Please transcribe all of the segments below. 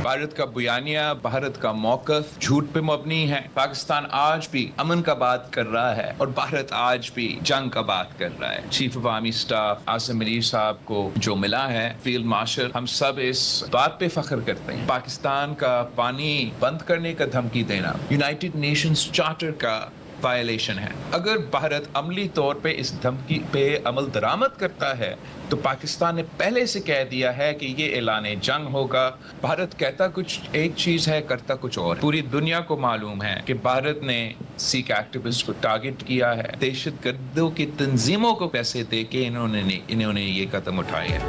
भारत का बयानिया, भारत का मौकफ झूठ पे मबनी है। पाकिस्तान आज भी अमन का बात कर रहा है और भारत आज भी जंग का बात कर रहा है। Chief of army staff Asim Munir साहब को जो मिला है फील्ड मार्शल, हम सब इस बात पे फख्र करते हैं। पाकिस्तान का पानी बंद करने का धमकी देना यूनाइटेड नेशंस चार्टर का वायलेशन है। अगर भारत अमली तौर पे इस धमकी पे अमल दरामद करता है तो पाकिस्तान ने पहले से कह दिया है कि ये ऐलान जंग होगा। भारत कहता कुछ एक चीज है, करता कुछ और। पूरी दुनिया को मालूम है कि भारत ने सिख एक्टिविस्ट को टारगेट किया है। दहशतगर्दों की तंजीमों को पैसे दे के इन्होंने ये कदम उठाए हैं।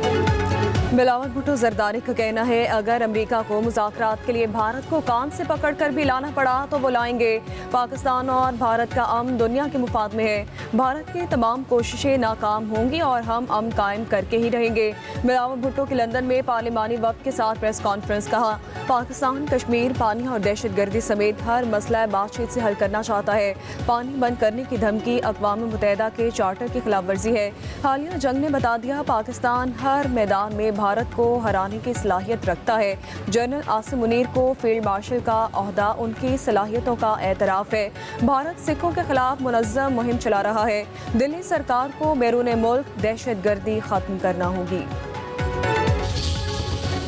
बिलावल भुट्टो जरदारी का कहना है, अगर अमेरिका को मुज़ाकरात के लिए भारत को कान से पकड़ कर भी लाना पड़ा तो वो लाएंगे। पाकिस्तान और भारत का अमन दुनिया के मुफाद में है। भारत की तमाम कोशिशें नाकाम होंगी और हम अमन कायम करके ही रहेंगे। बिलावल भुट्टो की लंदन में पार्लिमानी वक्त के साथ प्रेस कॉन्फ्रेंस। कहा, पाकिस्तान कश्मीर, पानी और दहशतगर्दी समेत हर मसला बातचीत से हल करना चाहता है। पानी बंद करने की धमकी अक़वाम मुत्तहिदा के चार्टर की खिलाफ वर्जी है। हालिया जंग ने बता दिया पाकिस्तान हर मैदान में भारत को हराने की सलाहियत रखता है। जनरल आसिम मुनीर को फील्ड मार्शल का ओहदा उनकी सलाहियतों का एतराफ़ है। भारत सिखों के खिलाफ मुनज़्ज़म मुहिम चला रहा है। दिल्ली सरकार को बैरून मुल्क दहशतगर्दी खत्म करना होगी।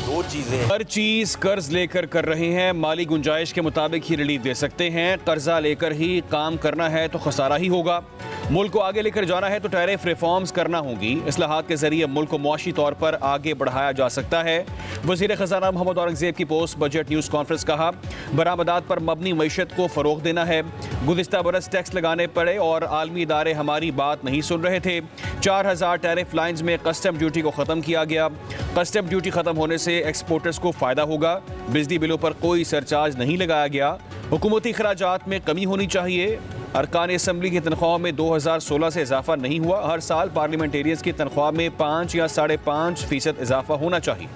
दो चीजें, हर चीज कर्ज लेकर कर रहे हैं, माली गुंजाइश के मुताबिक ही रिलीफ दे सकते हैं। कर्जा लेकर ही काम करना है तो खसारा ही होगा। मुल्क को आगे लेकर जाना है तो टैरिफ रिफॉर्म्स करना होगी। इस्लाहात के जरिए मुल्क को मुआशी तौर पर आगे बढ़ाया जा सकता है। वज़ीर ख़ज़ाना मोहम्मद औरंगज़ेब की पोस्ट बजट न्यूज़ कॉन्फ्रेंस। कहा, बरामदात पर मबनी मईशत को फ़रोग़ देना है। गुज़िश्ता बरस टैक्स लगाने पड़े और आलमी इदारे हमारी बात नहीं सुन रहे थे। 4000 टैरिफ लाइन्स में कस्टम ड्यूटी को ख़त्म किया गया। कस्टम ड्यूटी ख़त्म होने से एक्सपोर्टर्स को फ़ायदा होगा। बिजली बिलों पर कोई सरचार्ज नहीं लगाया गया। हुकूमती खराजात में कमी होनी चाहिए। अरकान असम्बली की तनख्वाह में 2016 से इजाफा नहीं हुआ। हर साल पार्लियामेंटेरियंस की तनख्वाह में 5 या 5.5% इजाफा होना चाहिए।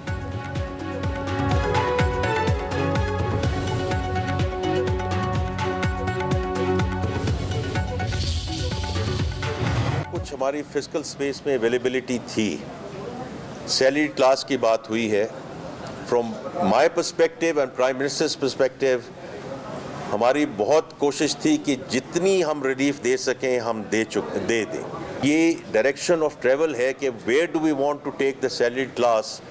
कुछ हमारी फिस्कल स्पेस में अवेलेबिलिटी थी। सैलरी क्लास की बात हुई है। From my perspective and prime ministers perspective हमारी बहुत कोशिश थी कि जितनी हम रिलीफ दे सकें हम दे दें। ये डायरेक्शन ऑफ ट्रेवल है कि where do we want to take the salary class,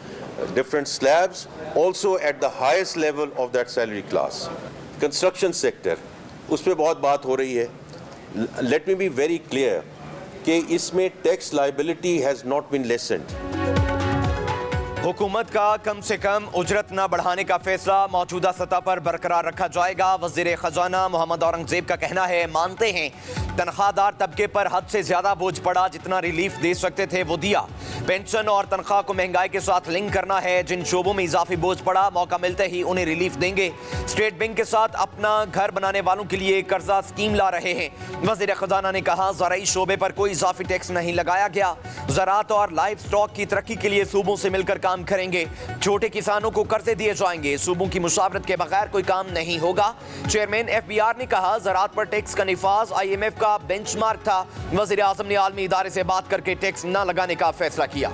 different slabs, also at the highest level of that salary class. Construction sector, उस पर बहुत बात हो रही है। Let me be very clear कि इसमें tax liability has not been lessened. हुकूमत का कम से कम उजरत न बढ़ाने का फैसला मौजूदा सतह पर बरकरार रखा जाएगा। वज़ीर ख़ज़ाना मोहम्मद औरंगज़ेब का कहना है, मानते हैं तनख्वाहदार तबके पर हद से ज़्यादा बोझ पड़ा, जितना रिलीफ दे सकते थे वो दिया। पेंशन और तनख्वाह को महंगाई के साथ लिंक करना है। जिन शोबों में इजाफी बोझ पड़ा, मौका मिलते ही उन्हें रिलीफ देंगे। स्टेट बैंक के साथ अपना घर बनाने वालों के लिए कर्जा स्कीम ला रहे हैं। वज़ीर ख़ज़ाना ने कहा, ज़राई शोबे पर कोई इजाफी टैक्स नहीं लगाया गया। ज़राअत और लाइव स्टॉक की तरक्की के लिए सूबों से मिलकर काम करेंगे। छोटे किसानों को कर्जे दिए जाएंगे। सूबों की मुशावरत के बगैर कोई काम नहीं होगा। चेयरमैन FBR ने कहा, ज़राअत पर टैक्स का निफाज IMF का बेंचमार्क था। वज़ीर आज़म ने आलमी इदारे से बात करके टैक्स न लगाने का फैसला किया।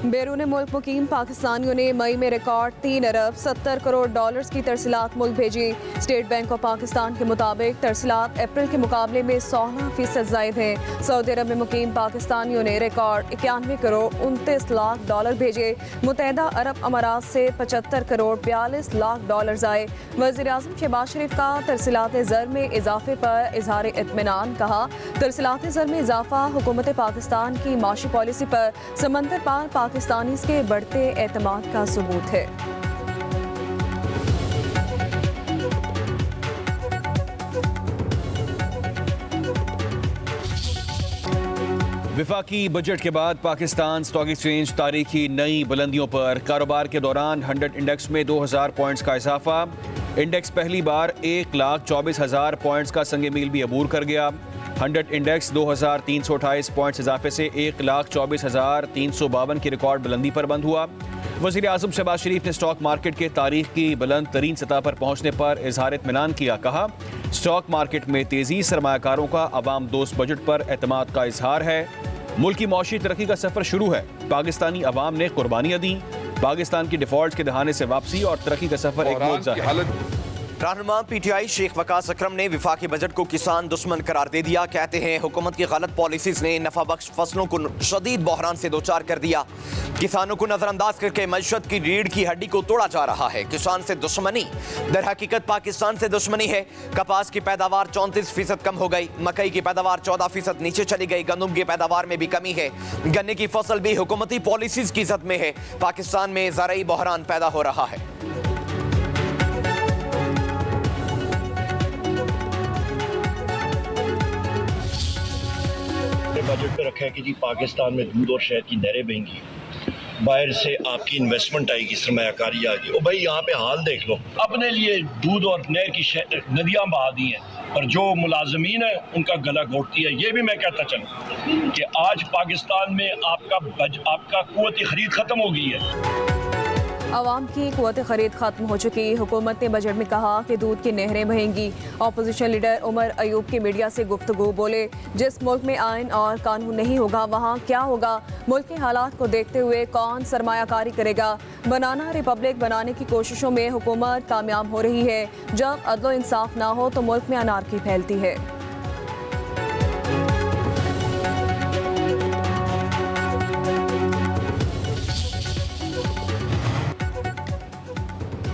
बैरून मुल्क मुकीम पाकिस्तानियों ने मई में रिकॉर्ड 3 अरब 70 करोड़ डॉलर्स की तरसीलात मुल्क भेजी। स्टेट बैंक ऑफ पाकिस्तान के मुताबिक तरसीलात अप्रैल के मुकाबले में 16% ज़ायद हैं। सऊदी अरब में मुकीम पाकिस्तानियों ने रिकॉर्ड 91 करोड़ 29 लाख डॉलर भेजे। मुत्तहिदा अरब अमारात से 75 करोड़ 42 लाख डॉलर आए। वज़ीर आज़म शहबाज शरीफ का तरसीलात ज़र में इजाफे पर इजहार इत्मीनान। कहा, तरसीलात ज़र में इजाफा हुकूमत पाकिस्तान की माशी पॉलिसी पर समंदर पार पाकिस्तानी के बढ़ते एतमाद का सबूत है। विफाकी बजट के बाद पाकिस्तान स्टॉक एक्सचेंज तारीखी नई बुलंदियों पर। कारोबार के दौरान 100 इंडेक्स में 2000 पॉइंट्स का इजाफा। इंडेक्स पहली बार 1,24,000 पॉइंट्स का संगे मील भी अबूर कर गया। 100 इंडेक्स 2328 पॉइंट्स इजाफे से 1,24,352 की रिकॉर्ड बुलंदी पर बंद हुआ। वज़ीर आज़म शहबाज शरीफ ने स्टॉक मार्केट के तारीख की बुलंद तरीन सतह पर पहुंचने पर इजहार इत्मीनान किया। कहा, स्टॉक मार्केट में तेजी, सरमायाकारों का अवाम दोस्त बजट पर एतमाद का इजहार है। मुल्क की मौशी तरक्की का सफर शुरू है, पाकिस्तानी अवाम ने कुर्बानियां दी। पाकिस्तान की डिफॉल्ट के दहाने से वापसी और तरक्की का सफर एक मौजज़ा है। रहनुमा पीटीआई शेख वकास अकरम ने विफाकी बजट को किसान दुश्मन करार दे दिया। कहते हैं हुकूमत की गलत पॉलिसीज ने नफा बख्श फसलों को शदीद बहरान से दो चार कर दिया। किसानों को नजरअंदाज करके मईशत की रीढ़ की हड्डी को तोड़ा जा रहा है। किसान से दुश्मनी दर हकीकत पाकिस्तान से दुश्मनी है। कपास की पैदावार 34% कम हो गई, मकई की पैदावार 14% नीचे चली गई, गंदम की पैदावार में भी कमी है। गन्ने की फसल भी हुकूमती पॉलिसीज की जद में है। पाकिस्तान में ज़राई बहरान पैदा हो रहा है। बजट पे रखा है कि जी पाकिस्तान में दूध और शहद की नहरें बहेंगी, बाहर से आपकी इन्वेस्टमेंट आएगी, सरमायाकारी आएगी। और भाई यहाँ पे हाल देख लो, अपने लिए दूध और नहर की नदियाँ बहा दी हैं और जो मुलाजमीन है उनका गला घोटती है। ये भी मैं कहता चलूँ कि आज पाकिस्तान में आपका कुव्वत खरीद खत्म हो गई है। अवाम की कुव्वत खरीद खत्म हो चुकी। हुकूमत ने बजट में कहा कि दूध की नहरें बहेंगी। अपोजिशन लीडर उमर अयूब की मीडिया से गुफ्तगू बोले, जिस मुल्क में आइन और कानून नहीं होगा वहाँ क्या होगा? मुल्क के हालात को देखते हुए कौन सरमायाकारी करेगा? बनाना रिपब्लिक बनाने की कोशिशों में हुकूमत कामयाब हो रही है। जब अदल इंसाफ ना हो तो मुल्क में अनारकी फैलती है।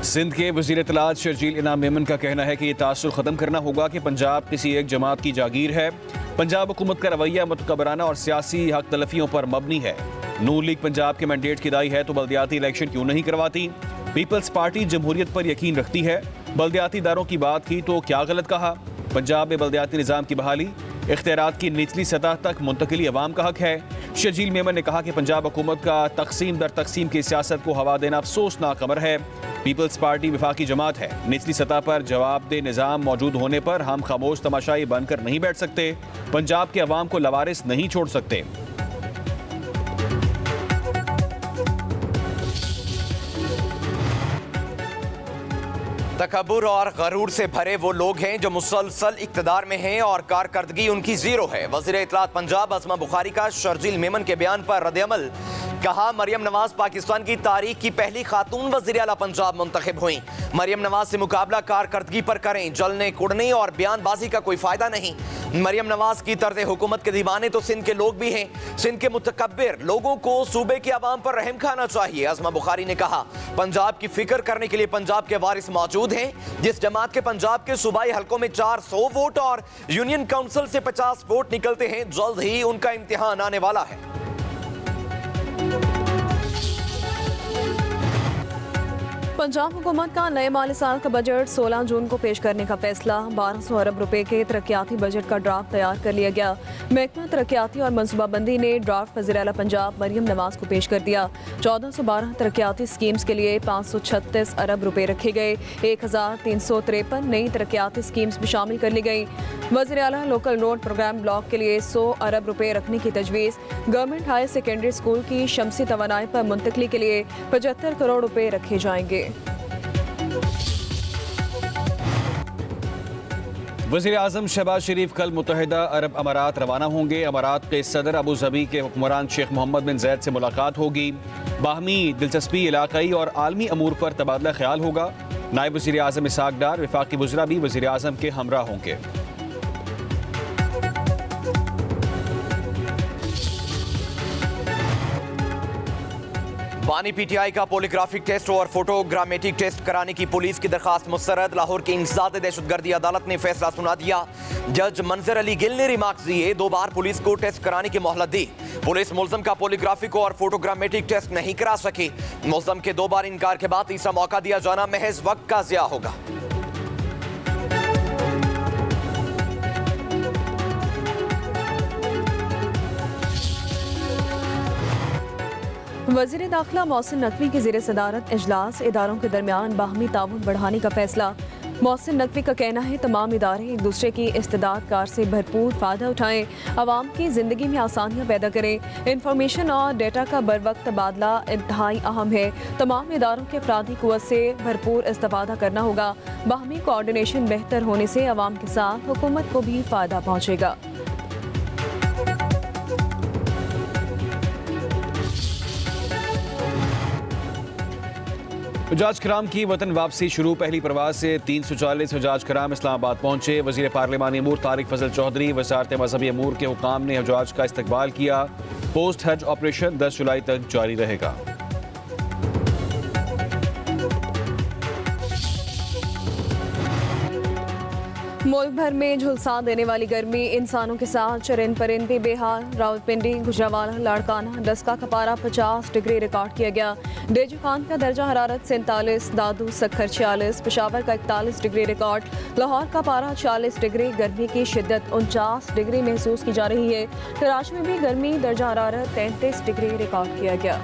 सिंध के वज़ीर इत्तलात शर्जील इनाम मेमन का कहना है कि ये तासुर ख़त्म करना होगा कि पंजाब किसी एक जमात की जागीर है। पंजाब हुकूमत का रवैया मुतकबराना और सियासी हक तलफियों पर मबनी है। नून लीग पंजाब के मैंडेट की दाई है तो बल्दियाती इलेक्शन क्यों नहीं करवाती? पीपल्स पार्टी जमहूरियत पर यकीन रखती है। बल्दियाती इदारों की बात की तो क्या गलत कहा? पंजाब में बल्दियाती निज़ाम की बहाली, इख्तियारात की निचली सतह तक मुंतकिली अवाम का हक है। शर्जील मेमन ने कहा कि पंजाब हुकूमत का तकसीम दर तकसीम की सियासत को हवा देना अफसोसनाक अमर है। पीपल्स पार्टी विफाकी जमात है। निचली सतह पर जवाबदेह निज़ाम मौजूद होने पर हम खामोश तमाशाई बनकर नहीं बैठ सकते। पंजाब के अवाम को लवारिस नहीं छोड़ सकते। तकब्बुर और गरूर से भरे वो लोग हैं जो मुसलसल इक्तदार में हैं और कारकर्दगी उनकी जीरो है। वज़ीर इत्तलात पंजाब अज़मा बुखारी का शर्जील मेमन के बयान पर रद्द-ए-अमल। कहा, मरियम नवाज पाकिस्तान की तारीख की पहली खातून वज़ीर आला पंजाब मुंतखब हुई। मरियम नवाज से मुकाबला कारकर्दगी पर करें, जलने कुड़ने और बयानबाजी का कोई फायदा नहीं। मरियम नवाज की तर्ज हुकूमत के दीवाने तो सिंध के लोग भी हैं। सिंध के मुतकब्बिर लोगों को सूबे के अवाम पर रहम खाना चाहिए। अज़मा बुखारी ने कहा, पंजाब की फिक्र करने के लिए पंजाब के वारिस मौजूद हैं। जिस जमात के पंजाब के सूबाई हलकों में 400 वोट और यूनियन काउंसिल से 50 वोट निकलते हैं, जल्द ही उनका इम्तिहान आने वाला है। पंजाब हुकूमत का नए माली साल का बजट 16 जून को पेश करने का फैसला। 1200 अरब रुपए के तरक्याती बजट का ड्राफ्ट तैयार कर लिया गया। महकमा तरक्याती और मनसूबाबंदी ने ड्राफ्ट वज़ीर आला पंजाब मरियम नवाज को पेश कर दिया। 1412 तरक्याती स्कीम्स के लिए 536 अरब रुपए रखे गए। 1353 नई तरक्याती स्कीम्स भी शामिल कर ली गई। वज़ीर आला लोकल रोड प्रोग्राम ब्लॉक के लिए 100 अरब रुपए रखने की तजवीज़। गवर्नमेंट हायर सेकेंडरी स्कूल की शमसी तवानाई पर मुंतकली के लिए 75 करोड़ रुपए रखे जाएंगे। वज़ीर आज़म शहबाज शरीफ कल मुत्तहिदा अरब अमारात रवाना होंगे। अमारात के सदर अबू ज़बी के हुक्मरान शेख मोहम्मद बिन ज़ैद से मुलाकात होगी। बाहमी दिलचस्पी, इलाकाई और आलमी अमूर पर तबादला ख्याल होगा। नायब वज़ीर आज़म इसहाक डार, वफाकी वज़रा भी वज़ीर आज़म के हमरा होंगे। बानी पीटीआई का पॉलीग्राफिक टेस्ट और फोटोग्रामेटिक टेस्ट कराने की पुलिस की दरखास्त मुस्तरद। लाहौर की इंसदाद दहशतगर्दी अदालत ने फैसला सुना दिया। जज मंजर अली गिल ने रिमार्क्स दिए, 2 बार पुलिस को टेस्ट कराने की मोहलत दी। पुलिस मुल्ज़म का पॉलीग्राफिक और फोटोग्रामेटिक टेस्ट नहीं करा सकी। मुल्ज़म के 2 बार इनकार के बाद तीसरा मौका दिया जाना महज वक्त का ज़िया होगा। वज़ीर दाखिला मोहसिन नकवी की ज़ेर सदारत इजलास, इदारों के दरमियान बाहमी ताउन बढ़ाने का फैसला। मोहसिन नकवी का कहना है तमाम इदारे एक दूसरे की इस्तेदाद कार से भरपूर फ़ायदा उठाएं, आवाम की ज़िंदगी में आसानियाँ पैदा करें। इंफॉर्मेशन और डेटा का बर वक्त तबादला इंतहाई अहम है। तमाम इदारों के अफरादी कुव्वत से भरपूर इस्तेफादा करना होगा। बाहमी कोऑर्डिनेशन बेहतर होने से आवाम के साथ हुकूमत को भी फ़ायदा पहुँचेगा। हजाज कराम की वतन वापसी शुरू। पहली प्रवास से 340 हजाज कराम इस्लामाबाद पहुंचे। वजीर पार्लिमानी अमूर तारिक फजल चौधरी, वजारत मजहबी अमूर के हुकाम ने हजाज का इस्तकबाल किया। पोस्ट हज ऑपरेशन 10 जुलाई तक जारी रहेगा। मुल्क भर में झुलसा देने वाली गर्मी, इंसानों के साथ चरिंद परिंदे बेहाल। रावलपिंडी, गुजरावाला, लाड़काना, डस्का का पारा 50 डिग्री रिकॉर्ड किया गया। डेजू खान का दर्जा हरारत 47, दादू सक्खर 46, पेशावर का 41 डिग्री रिकॉर्ड। लाहौर का पारा 40 डिग्री। गर्मी की शिद्दत 49 डिग्री महसूस की जा रही है। कराची में भी गर्मी दर्जा हरारत 33 डिग्री रिकॉर्ड किया गया।